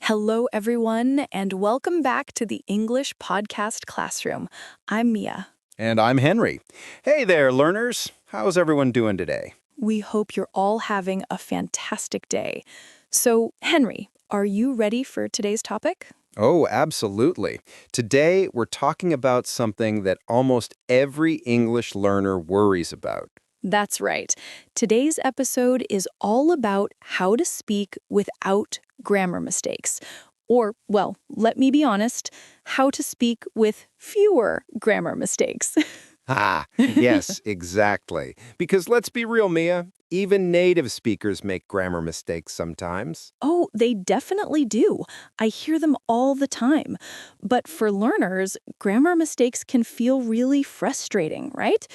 Hello, everyone, and welcome back to the English Podcast Classroom. I'm Mia. And I'm Henry. Hey there, learners. How's everyone doing today? We hope you're all having a fantastic day. So, Henry, are you ready for today's topic? Oh, absolutely. Today, we're talking about something that almost every English learner worries about. That's right. Today's episode is all about how to speak without grammar mistakes. Or, well, let me be honest, how to speak with fewer grammar mistakes. Yes, exactly. Because let's be real, Mia, even native speakers make grammar mistakes sometimes. Oh, they definitely do. I hear them all the time. But for learners, grammar mistakes can feel really frustrating, right?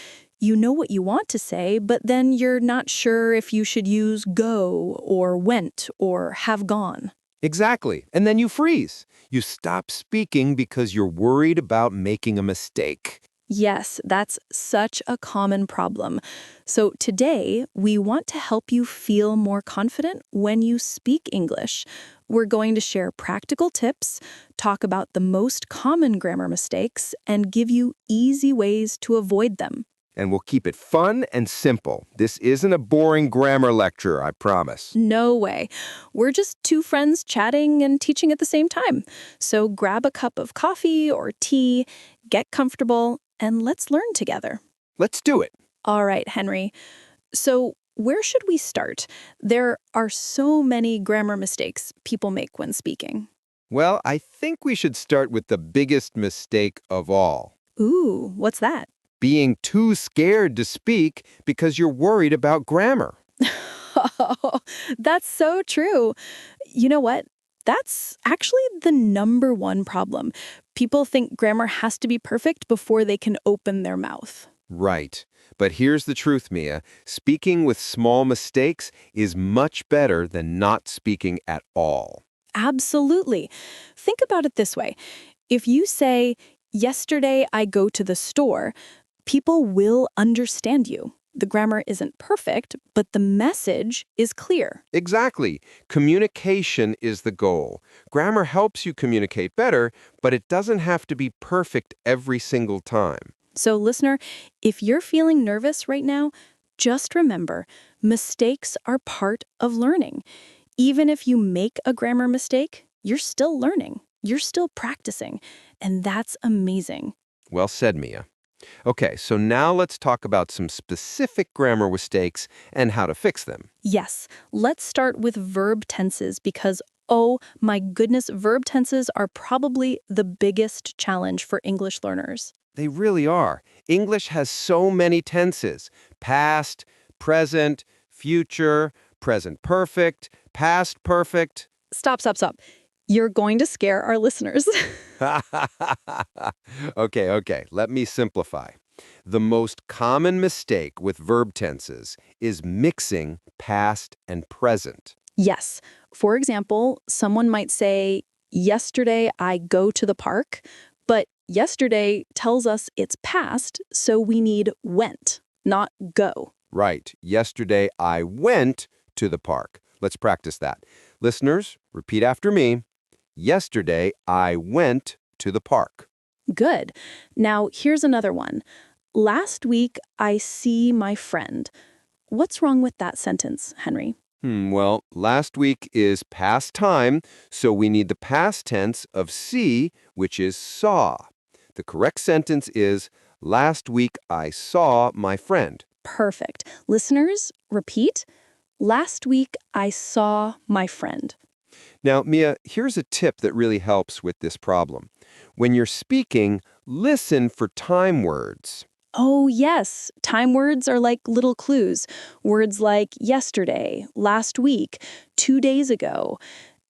You know what you want to say, but then you're not sure if you should use go or went or have gone. Exactly. And then you freeze. You stop speaking because you're worried about making a mistake. Yes, that's such a common problem. So today, we want to help you feel more confident when you speak English. We're going to share practical tips, talk about the most common grammar mistakes, and give you easy ways to avoid them. And we'll keep it fun and simple. This isn't a boring grammar lecture, I promise. No way. We're just two friends chatting and teaching at the same time. So grab a cup of coffee or tea, get comfortable, and let's learn together. Let's do it. All right, Henry. So, where should we start? There are so many grammar mistakes people make when speaking. Well, I think we should start with the biggest mistake of all. Ooh, what's that? Being too scared to speak because you're worried about grammar. Oh, that's so true. You know what? That's actually the number one problem. People think grammar has to be perfect before they can open their mouth. Right. But here's the truth, Mia. Speaking with small mistakes is much better than not speaking at all. Absolutely. Think about it this way. If you say, yesterday I go to the store, people will understand you. The grammar isn't perfect, but the message is clear. Exactly. Communication is the goal. Grammar helps you communicate better, but it doesn't have to be perfect every single time. So, listener, if you're feeling nervous right now, just remember, mistakes are part of learning. Even if you make a grammar mistake, you're still learning. You're still practicing. And that's amazing. Well said, Mia. Okay, so now let's talk about some specific grammar mistakes and how to fix them. Yes, let's start with verb tenses because, oh my goodness, verb tenses are probably the biggest challenge for English learners. They really are. English has so many tenses: past, present, future, present perfect, past perfect. Stop, stop, stop. You're going to scare our listeners. Okay, let me simplify. The most common mistake with verb tenses is mixing past and present. Yes. For example, someone might say, yesterday I go to the park, but yesterday tells us it's past, so we need went, not go. Right. Yesterday I went to the park. Let's practice that. Listeners, repeat after me. Yesterday I went to the park. Good. Now, here's another one. Last week I see my friend. What's wrong with that sentence, Henry? Well, last week is past time, so we need the past tense of see, which is saw. The correct sentence is, last week I saw my friend. Perfect. Listeners, repeat. Last week I saw my friend. Now, Mia, here's a tip that really helps with this problem. When you're speaking, listen for time words. Oh, yes. Time words are like little clues. Words like yesterday, last week, 2 days ago,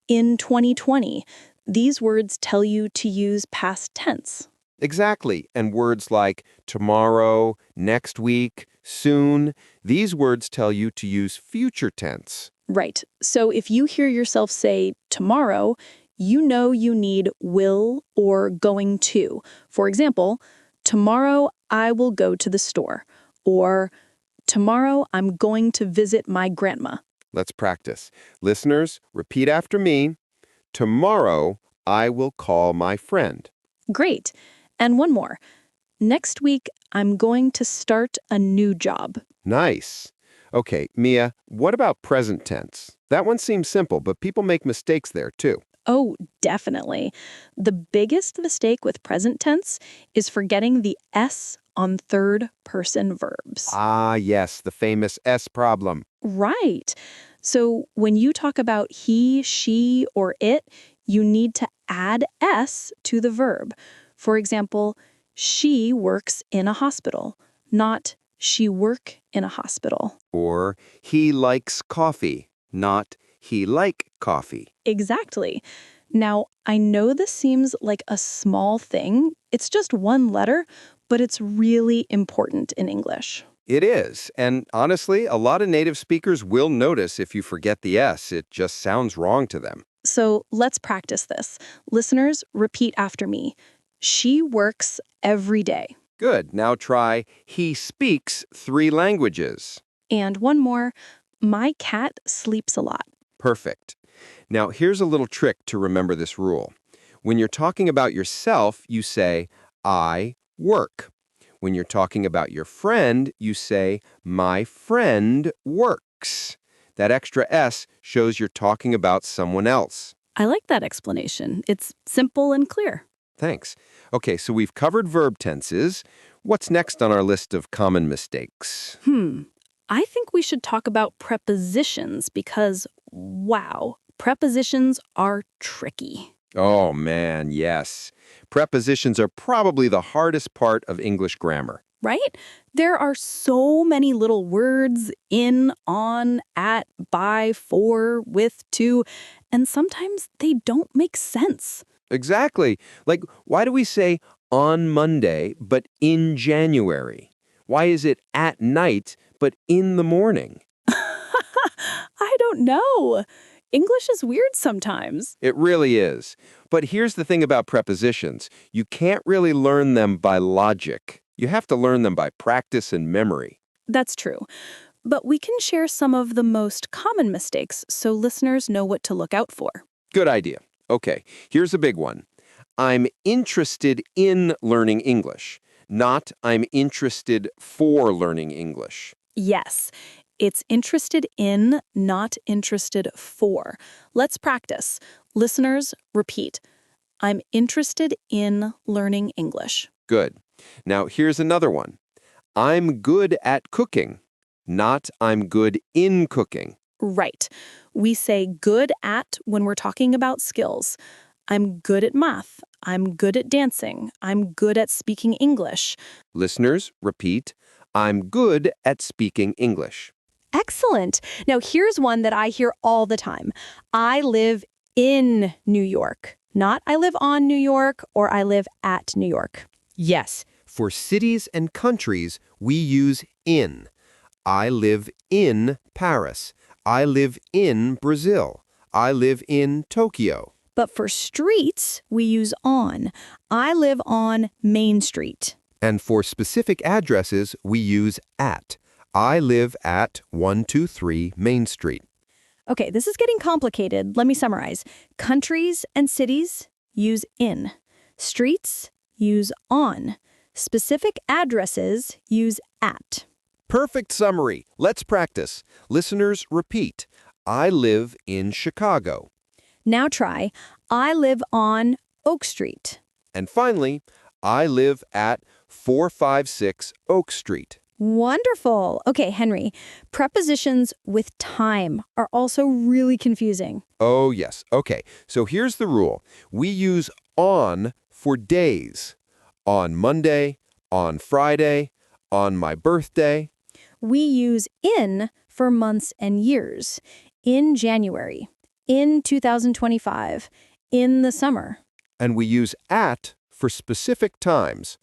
in 2020. These words tell you to use past tense. Exactly. And words like tomorrow, next week, soon, these words tell you to use future tense. Right. So if you hear yourself say tomorrow, you know you need will or going to. For example, tomorrow I will go to the store. Or tomorrow I'm going to visit my grandma. Let's practice. Listeners, repeat after me. Tomorrow, I will call my friend. Great. And one more. Next week, I'm going to start a new job. Nice. Okay, Mia, what about present tense? That one seems simple, but people make mistakes there too. Oh, definitely. The biggest mistake with present tense is forgetting the S on third person verbs. Ah, yes, the famous S problem. Right. So when you talk about he, she, or it, you need to add S to the verb. For example, she works in a hospital, not she work in a hospital. Or he likes coffee, not he like coffee. Exactly. Now, I know this seems like a small thing. It's just one letter, but it's really important in English. It is, and honestly, a lot of native speakers will notice if you forget the S. It just sounds wrong to them. So let's practice this. Listeners, repeat after me. She works every day. Good, now try he speaks 3 languages. And one more, my cat sleeps a lot. Perfect. Now, here's a little trick to remember this rule. When you're talking about yourself, you say, I work. When you're talking about your friend, you say, my friend works. That extra S shows you're talking about someone else. I like that explanation. It's simple and clear. Thanks. Okay, so we've covered verb tenses. What's next on our list of common mistakes? I think we should talk about prepositions because, wow, prepositions are tricky. Oh, man, yes. Prepositions are probably the hardest part of English grammar. Right? There are so many little words in, on, at, by, for, with, to, and sometimes they don't make sense. Exactly. Like, why do we say on Monday, but in January? Why is it at night, but in the morning? I don't know. English is weird sometimes. It really is. But here's the thing about prepositions. You can't really learn them by logic. You have to learn them by practice and memory. That's true. But we can share some of the most common mistakes so listeners know what to look out for. Good idea. Okay, here's a big one. I'm interested in learning English, not I'm interested for learning English. Yes, it's interested in, not interested for. Let's practice. Listeners, repeat. I'm interested in learning English. Good. Now, here's another one. I'm good at cooking, not I'm good in cooking. Right. We say good at when we're talking about skills. I'm good at math. I'm good at dancing. I'm good at speaking English. Listeners, repeat. I'm good at speaking English. Excellent. Now, here's one that I hear all the time. I live in New York, not I live on New York or I live at New York. Yes, for cities and countries, we use in. I live in Paris. I live in Brazil. I live in Tokyo. But for streets, we use on. I live on Main Street. And for specific addresses, we use at. I live at 123 Main Street. Okay, this is getting complicated. Let me summarize. Countries and cities use in. Streets use on. Specific addresses use at. Perfect summary. Let's practice. Listeners, repeat. I live in Chicago. Now try, I live on Oak Street. And finally, I live at 456 Oak Street. Wonderful. Okay, Henry, prepositions with time are also really confusing. Oh, yes. Okay, so here's the rule. We use on for days. On Monday, on Friday, on my birthday. We use in for months and years. In January, in 2025, in the summer. And we use at for specific times.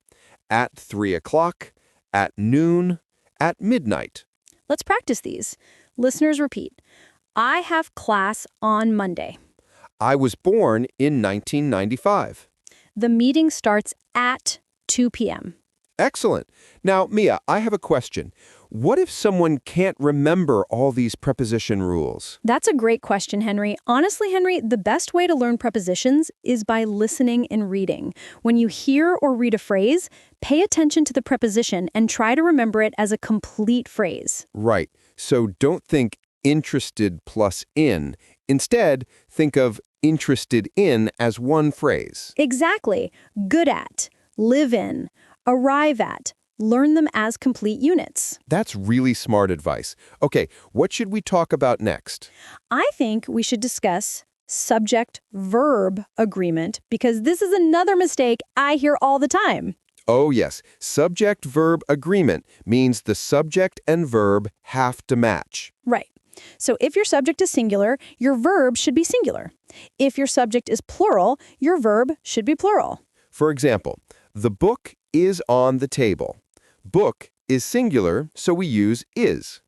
At 3 o'clock, at noon, at midnight. Let's practice these. Listeners, repeat. I have class on Monday. I was born in 1995. The meeting starts at 2 p.m. Excellent. Now, Mia, I have a question. What if someone can't remember all these preposition rules? That's a great question, Henry. Honestly, Henry, the best way to learn prepositions is by listening and reading. When you hear or read a phrase, pay attention to the preposition and try to remember it as a complete phrase. Right. So don't think interested plus in. Instead, think of interested in as one phrase. Exactly. Good at, live in, arrive at. Learn them as complete units. That's really smart advice. Okay, what should we talk about next? I think we should discuss subject-verb agreement because this is another mistake I hear all the time. Oh, yes. Subject-verb agreement means the subject and verb have to match. Right. So if your subject is singular, your verb should be singular. If your subject is plural, your verb should be plural. For example, the book is on the table. Book is singular, so we use is.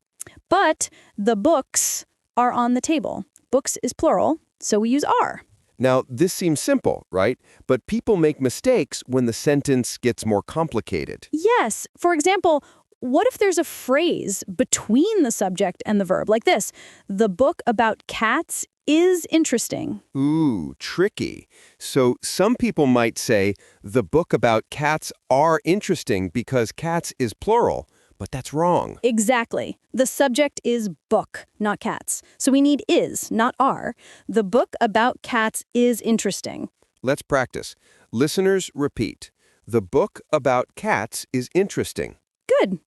But the books are on the table. Books is plural, so we use are. Now, this seems simple, right? But people make mistakes when the sentence gets more complicated. Yes. For example, what if there's a phrase between the subject and the verb, like this? The book about cats is interesting. Ooh, tricky. So some people might say the book about cats are interesting because cats is plural, but that's wrong. Exactly. The subject is book, not cats. So we need is, not are. The book about cats is interesting. Let's practice. Listeners, repeat. The book about cats is interesting. Good.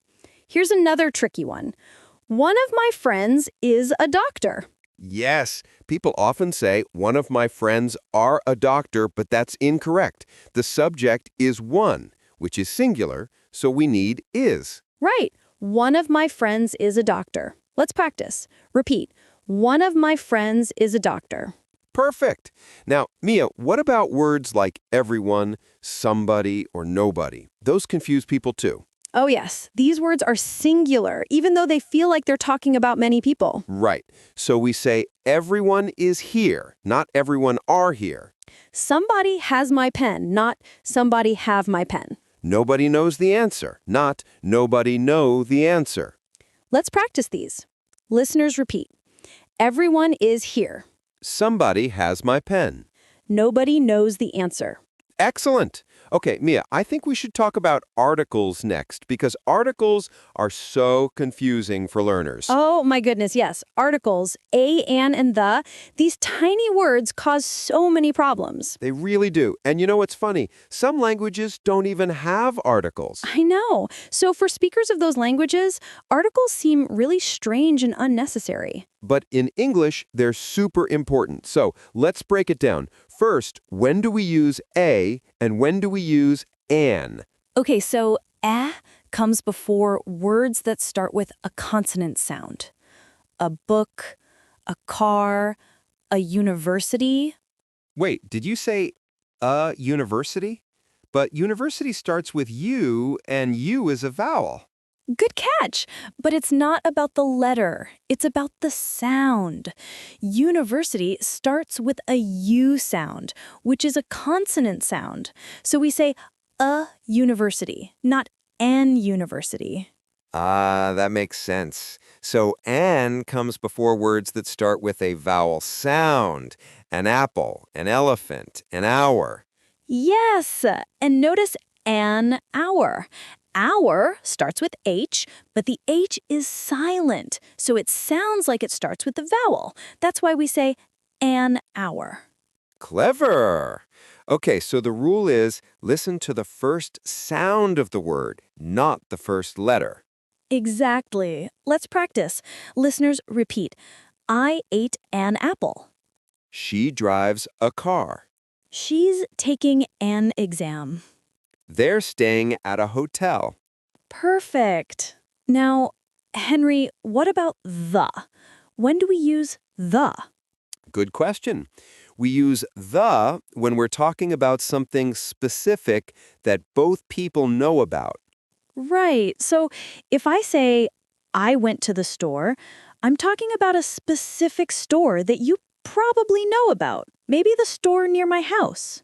Here's another tricky one. One of my friends is a doctor. Yes, people often say, one of my friends are a doctor, but that's incorrect. The subject is one, which is singular, so we need is. Right. One of my friends is a doctor. Let's practice. Repeat. One of my friends is a doctor. Perfect. Now, Mia, what about words like everyone, somebody, or nobody? Those confuse people too. Oh yes, these words are singular, even though they feel like they're talking about many people. Right. So we say everyone is here, not everyone are here. Somebody has my pen, not somebody have my pen. Nobody knows the answer, not nobody know the answer. Let's practice these. Listeners repeat. Everyone is here. Somebody has my pen. Nobody knows the answer. Excellent. Okay, Mia, I think we should talk about articles next because articles are so confusing for learners. Oh my goodness, yes. Articles, a, an, and the, these tiny words cause so many problems. They really do. And you know what's funny? Some languages don't even have articles. I know. So for speakers of those languages, articles seem really strange and unnecessary. But in English, they're super important. So let's break it down. First, when do we use a and when do we use an? Okay, so a comes before words that start with a consonant sound. A book, a car, a university. Wait, did you say a university? But university starts with U and U is a vowel. Good catch, but it's not about the letter. It's about the sound. University starts with a U sound, which is a consonant sound. So we say a university, not an university. Ah, that makes sense. So an comes before words that start with a vowel sound. An apple, an elephant, an hour. Yes, and notice an hour. Hour starts with H, but the H is silent, so it sounds like it starts with the vowel. That's why we say an hour. Clever. Okay, so the rule is listen to the first sound of the word, not the first letter. Exactly. Let's practice. Listeners, repeat. I ate an apple. She drives a car. She's taking an exam. They're staying at a hotel. Perfect. Now, Henry, what about the? When do we use the? Good question. We use the when we're talking about something specific that both people know about. Right. So if I say, I went to the store, I'm talking about a specific store that you probably know about. Maybe the store near my house.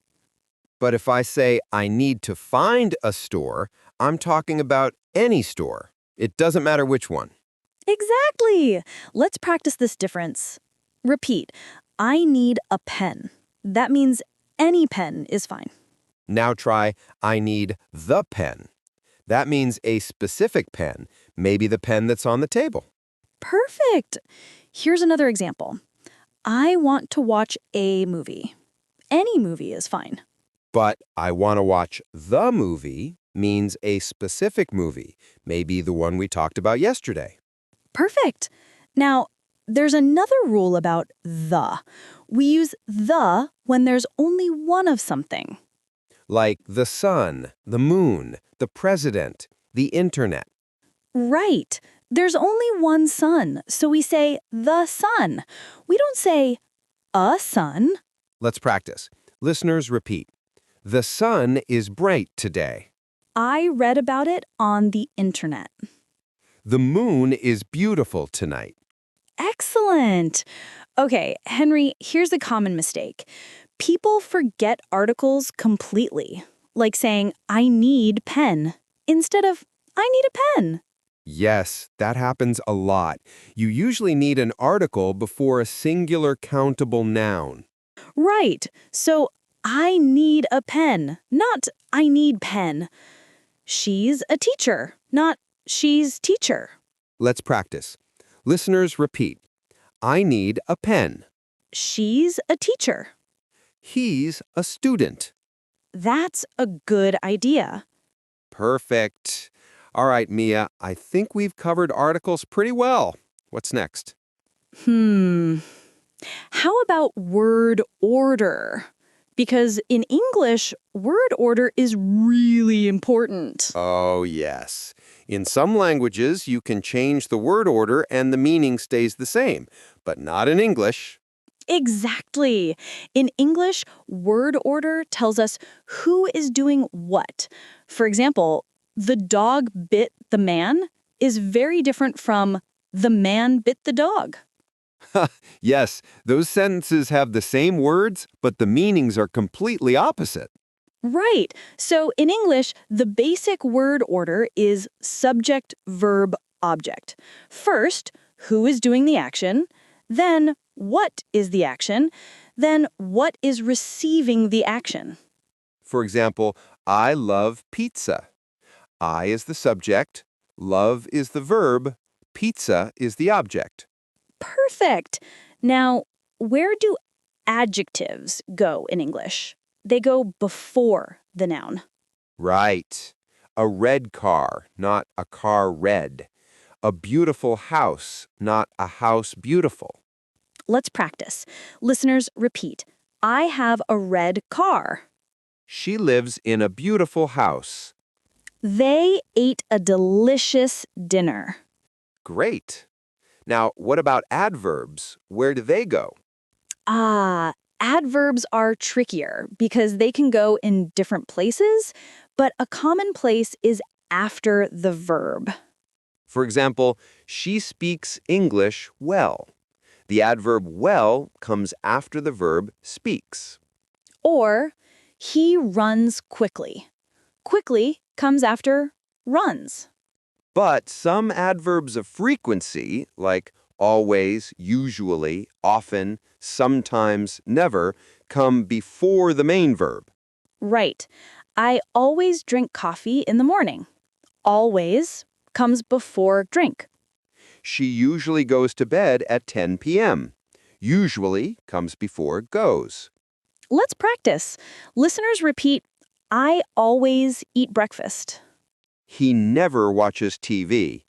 But if I say I need to find a store, I'm talking about any store. It doesn't matter which one. Exactly! Let's practice this difference. Repeat. I need a pen. That means any pen is fine. Now try, I need the pen. That means a specific pen, maybe the pen that's on the table. Perfect! Here's another example. I want to watch a movie. Any movie is fine. But I want to watch the movie means a specific movie, maybe the one we talked about yesterday. Perfect! Now, there's another rule about the. We use the when there's only one of something. Like the sun, the moon, the president, the internet. Right. There's only one sun, so we say the sun. We don't say a sun. Let's practice. Listeners, repeat. The sun is bright today. I read about it on the internet. The moon is beautiful tonight. Excellent. Okay, Henry, here's a common mistake. People forget articles completely, like saying, I need pen, instead of, I need a pen. Yes, that happens a lot. You usually need an article before a singular countable noun. Right. So, I need a pen, not I need pen. She's a teacher, not she's teacher. Let's practice. Listeners, repeat. I need a pen. She's a teacher. He's a student. That's a good idea. Perfect. All right, Mia, I think we've covered articles pretty well. What's next? How about word order? Because in English, word order is really important. Oh, yes. In some languages, you can change the word order and the meaning stays the same, but not in English. Exactly. In English, word order tells us who is doing what. For example, the dog bit the man is very different from the man bit the dog. Yes, those sentences have the same words, but the meanings are completely opposite. Right. So in English, the basic word order is subject, verb, object. First, who is doing the action, then what is the action, then what is receiving the action. For example, I love pizza. I is the subject, love is the verb, pizza is the object. Perfect. Now, where do adjectives go in English? They go before the noun. Right. A red car, not a car red. A beautiful house, not a house beautiful. Let's practice. Listeners, repeat. I have a red car. She lives in a beautiful house. They ate a delicious dinner. Great. Now, what about adverbs? Where do they go? Adverbs are trickier because they can go in different places, but a common place is after the verb. For example, she speaks English well. The adverb well comes after the verb speaks. Or, he runs quickly. Quickly comes after runs. But some adverbs of frequency, like always, usually, often, sometimes, never, come before the main verb. Right. I always drink coffee in the morning. Always comes before drink. She usually goes to bed at 10 p.m. Usually comes before goes. Let's practice. Listeners repeat, I always eat breakfast. He never watches TV.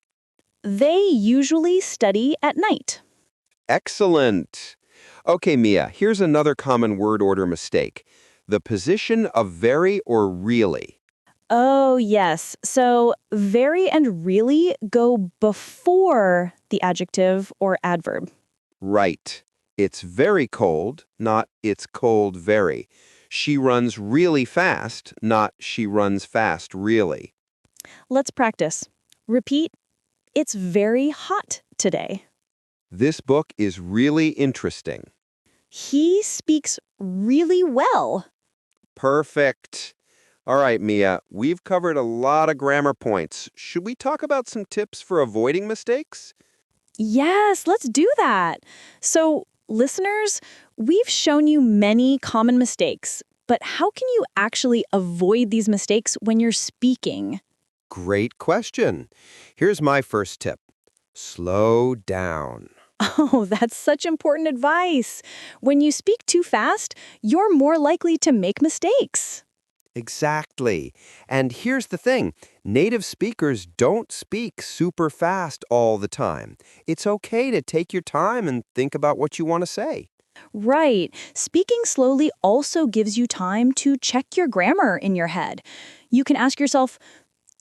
They usually study at night. Excellent. Okay, Mia, here's another common word order mistake. The position of very or really. Oh, yes. So very and really go before the adjective or adverb. Right. It's very cold, not it's cold very. She runs really fast, not she runs fast really. Let's practice. Repeat, it's very hot today. This book is really interesting. He speaks really well. Perfect. All right, Mia, we've covered a lot of grammar points. Should we talk about some tips for avoiding mistakes? Yes, let's do that. So, listeners, we've shown you many common mistakes, but how can you actually avoid these mistakes when you're speaking? Great question. Here's my first tip. Slow down. Oh, that's such important advice. When you speak too fast, you're more likely to make mistakes. Exactly. And here's the thing. Native speakers don't speak super fast all the time. It's okay to take your time and think about what you want to say. Right. Speaking slowly also gives you time to check your grammar in your head. You can ask yourself,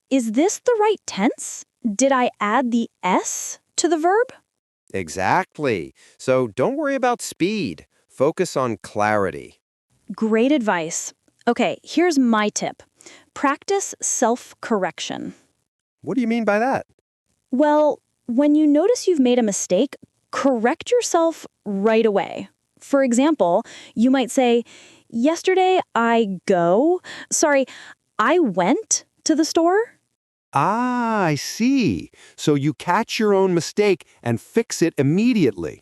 is this the right tense? Did I add the S to the verb? Exactly. So don't worry about speed. Focus on clarity. Great advice. Okay, here's my tip. Practice self-correction. What do you mean by that? Well, when you notice you've made a mistake, correct yourself right away. For example, you might say, yesterday I went to the store. Ah, I see. So you catch your own mistake and fix it immediately.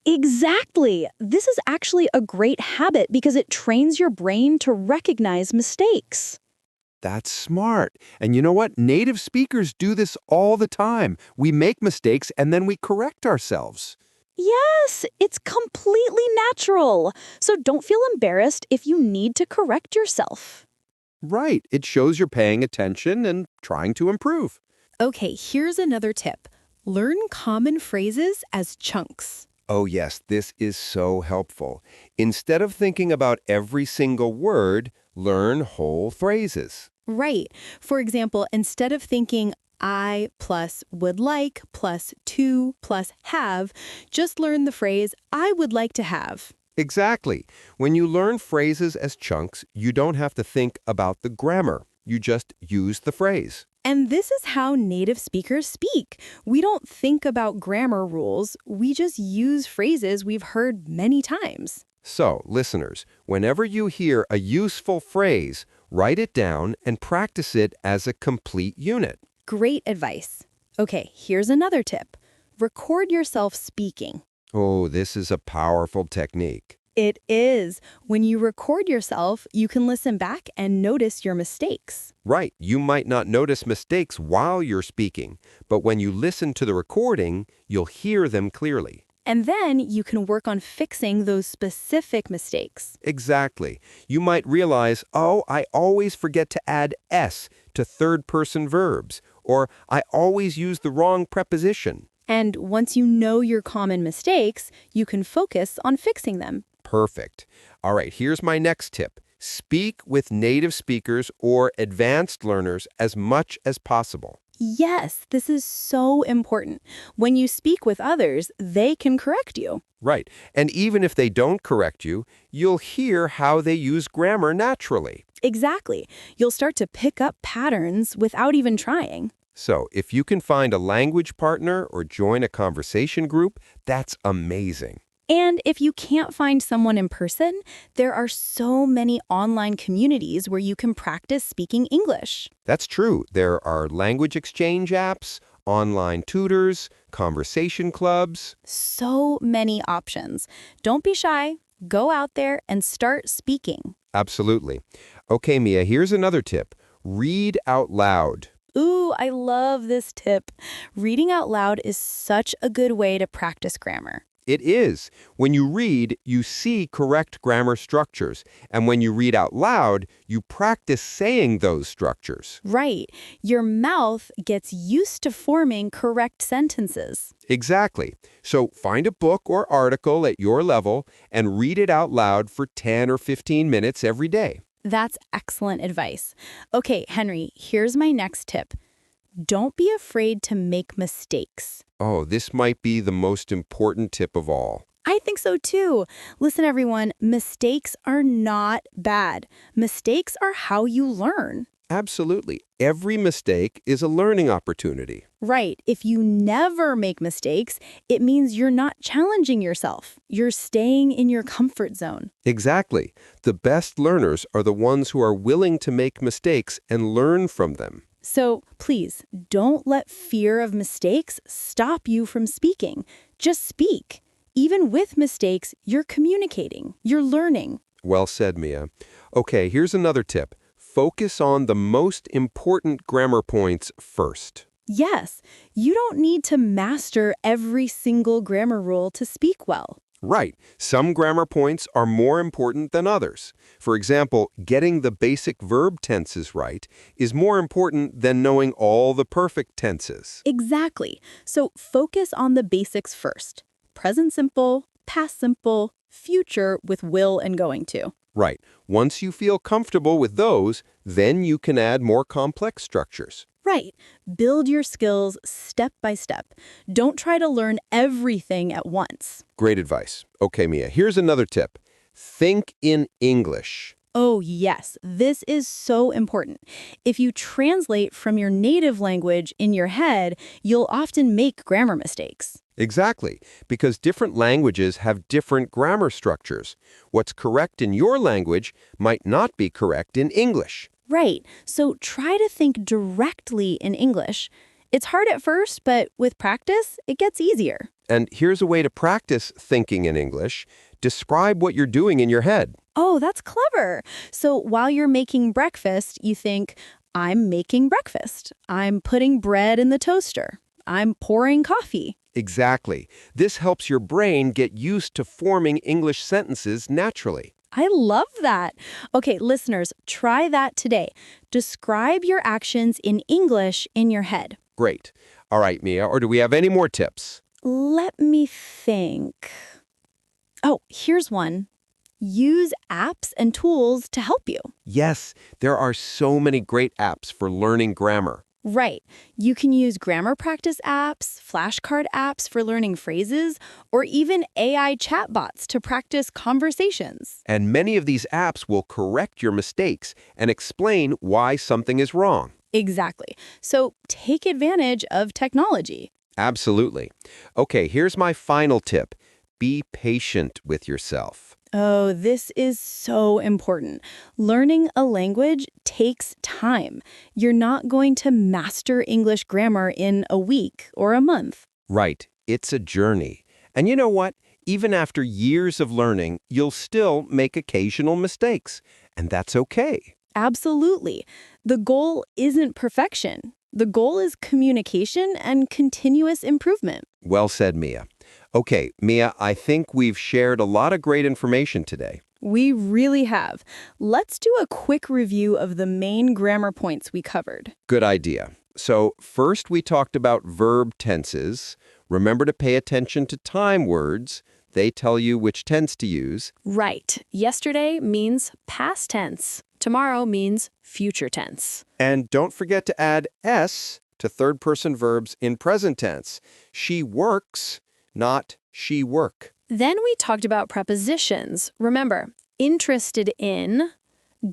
Exactly. This is actually a great habit because it trains your brain to recognize mistakes. That's smart. And you know what? Native speakers do this all the time. We make mistakes and then we correct ourselves. Yes, it's completely natural. So don't feel embarrassed if you need to correct yourself. Right. It shows you're paying attention and trying to improve. Okay, here's another tip. Learn common phrases as chunks. Oh, yes, this is so helpful. Instead of thinking about every single word, learn whole phrases. Right. For example, instead of thinking I plus would like plus to plus have, just learn the phrase I would like to have. Exactly. When you learn phrases as chunks, you don't have to think about the grammar. You just use the phrase. And this is how native speakers speak. We don't think about grammar rules, we just use phrases we've heard many times. So, listeners, whenever you hear a useful phrase, write it down and practice it as a complete unit. Great advice. Okay, here's another tip. Record yourself speaking. Oh, this is a powerful technique. It is. When you record yourself, you can listen back and notice your mistakes. Right, you might not notice mistakes while you're speaking, but when you listen to the recording, you'll hear them clearly. And then you can work on fixing those specific mistakes. Exactly. You might realize, oh, I always forget to add S to third-person verbs, or I always use the wrong preposition. And once you know your common mistakes, you can focus on fixing them. Perfect. All right, here's my next tip. Speak with native speakers or advanced learners as much as possible. Yes, this is so important. When you speak with others, they can correct you. Right. And even if they don't correct you, you'll hear how they use grammar naturally. Exactly. You'll start to pick up patterns without even trying. So if you can find a language partner or join a conversation group, that's amazing. And if you can't find someone in person, there are so many online communities where you can practice speaking English. That's true. There are language exchange apps, online tutors, conversation clubs. So many options. Don't be shy. Go out there and start speaking. Absolutely. Okay, Mia, here's another tip. Read out loud. Ooh, I love this tip. Reading out loud is such a good way to practice grammar. It is. When you read, you see correct grammar structures. And when you read out loud, you practice saying those structures. Right. Your mouth gets used to forming correct sentences. Exactly. So find a book or article at your level and read it out loud for 10 or 15 minutes every day. That's excellent advice. Okay, Henry, here's my next tip. Don't be afraid to make mistakes. Oh, this might be the most important tip of all. I think so too. Listen, everyone, mistakes are not bad. Mistakes are how you learn. Absolutely. Every mistake is a learning opportunity. Right. If you never make mistakes, it means you're not challenging yourself. You're staying in your comfort zone. Exactly. The best learners are the ones who are willing to make mistakes and learn from them. So please, don't let fear of mistakes stop you from speaking. Just speak. Even with mistakes, you're communicating, you're learning. Well said, Mia. Okay, here's another tip. Focus on the most important grammar points first. Yes, you don't need to master every single grammar rule to speak well. Right. Some grammar points are more important than others. For example, getting the basic verb tenses right is more important than knowing all the perfect tenses. Exactly. So focus on the basics first. Present simple, past simple, future with will and going to. Right. Once you feel comfortable with those, then you can add more complex structures. Right. Build your skills step by step. Don't try to learn everything at once. Great advice. Okay, Mia, here's another tip. Think in English. Oh, yes, this is so important. If you translate from your native language in your head, you'll often make grammar mistakes. Exactly, because different languages have different grammar structures. What's correct in your language might not be correct in English. Right, so try to think directly in English. It's hard at first, but with practice, it gets easier. And here's a way to practice thinking in English. Describe what you're doing in your head. Oh, that's clever. So while you're making breakfast, you think, I'm making breakfast. I'm putting bread in the toaster. I'm pouring coffee. Exactly. This helps your brain get used to forming English sentences naturally. I love that. Okay, listeners, try that today. Describe your actions in English in your head. Great. All right, Mia, or do we have any more tips? Let me think. Oh, here's one. Use apps and tools to help you. Yes, there are so many great apps for learning grammar. Right. You can use grammar practice apps, flashcard apps for learning phrases, or even AI chatbots to practice conversations. And many of these apps will correct your mistakes and explain why something is wrong. Exactly. So take advantage of technology. Absolutely. Okay, here's my final tip. Be patient with yourself. Oh, this is so important. Learning a language takes time. You're not going to master English grammar in a week or a month. Right, it's a journey. And you know what? Even after years of learning, you'll still make occasional mistakes. And that's okay. Absolutely. The goal isn't perfection. The goal is communication and continuous improvement. Well said, Mia. Okay, Mia, I think we've shared a lot of great information today. We really have. Let's do a quick review of the main grammar points we covered. Good idea. So first we talked about verb tenses. Remember to pay attention to time words. They tell you which tense to use. Right. Yesterday means past tense. Tomorrow means future tense. And don't forget to add S to third-person verbs in present tense. She works, not she work. Then we talked about prepositions. Remember, interested in,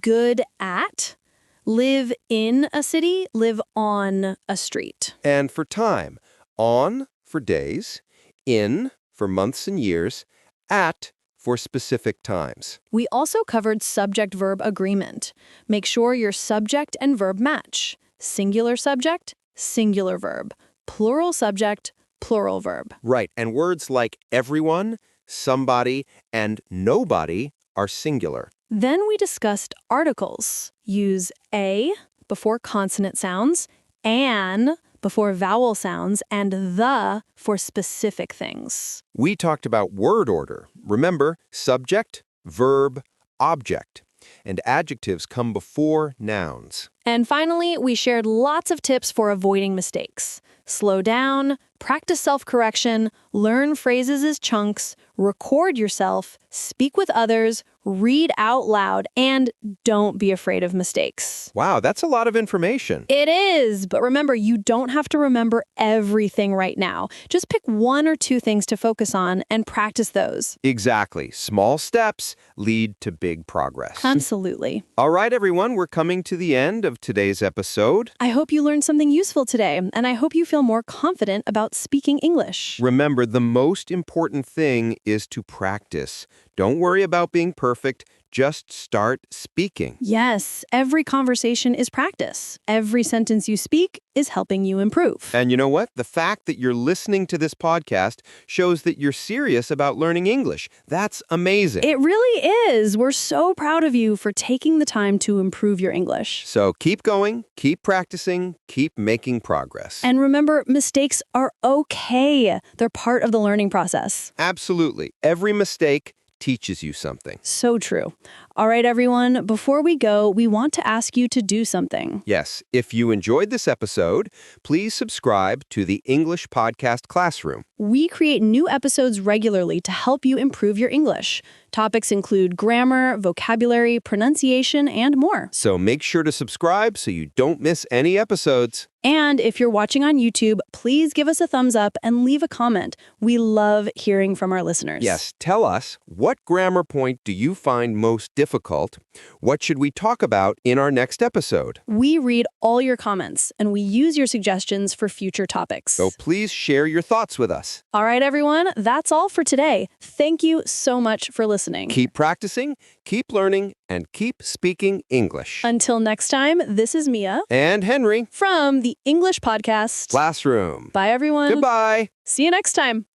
good at, live in a city, live on a street. And for time, on for days, in for months and years, at for specific times. We also covered subject-verb agreement. Make sure your subject and verb match. Singular subject, singular verb. Plural subject, plural verb. Right, and words like everyone, somebody, and nobody are singular. Then we discussed articles. Use a before consonant sounds, an before vowel sounds, and the for specific things. We talked about word order. Remember, subject, verb, object. And adjectives come before nouns. And finally, we shared lots of tips for avoiding mistakes. Slow down, practice self-correction, learn phrases as chunks, record yourself, speak with others, read out loud, and don't be afraid of mistakes. Wow, that's a lot of information. It is, but remember, you don't have to remember everything right now. Just pick one or two things to focus on and practice those. Exactly. Small steps lead to big progress. Absolutely. All right, everyone, we're coming to the end of loved today's episode. I hope you learned something useful today, and I hope you feel more confident about speaking English. Remember, the most important thing is to practice. Don't worry about being perfect. Just start speaking. Yes, every conversation is practice. Every sentence you speak is helping you improve. And you know what? The fact that you're listening to this podcast shows that you're serious about learning English. That's amazing. It really is. We're so proud of you for taking the time to improve your English. So keep going, keep practicing, keep making progress. And remember, mistakes are okay. They're part of the learning process. Absolutely. Every mistake teaches you something. So true. All right, everyone, before we go, we want to ask you to do something. Yes, if you enjoyed this episode, please subscribe to the English Podcast Classroom. We create new episodes regularly to help you improve your English. Topics include grammar, vocabulary, pronunciation, and more. So make sure to subscribe so you don't miss any episodes. And if you're watching on YouTube, please give us a thumbs up and leave a comment. We love hearing from our listeners. Yes, tell us, what grammar point do you find most difficult? What should we talk about in our next episode? We read all your comments, and we use your suggestions for future topics. So please share your thoughts with us. All right, everyone, that's all for today. Thank you so much for listening. Keep practicing, keep learning, and keep speaking English. Until next time, this is Mia. And Henry. From the English Podcast Classroom. Bye, everyone. Goodbye. See you next time.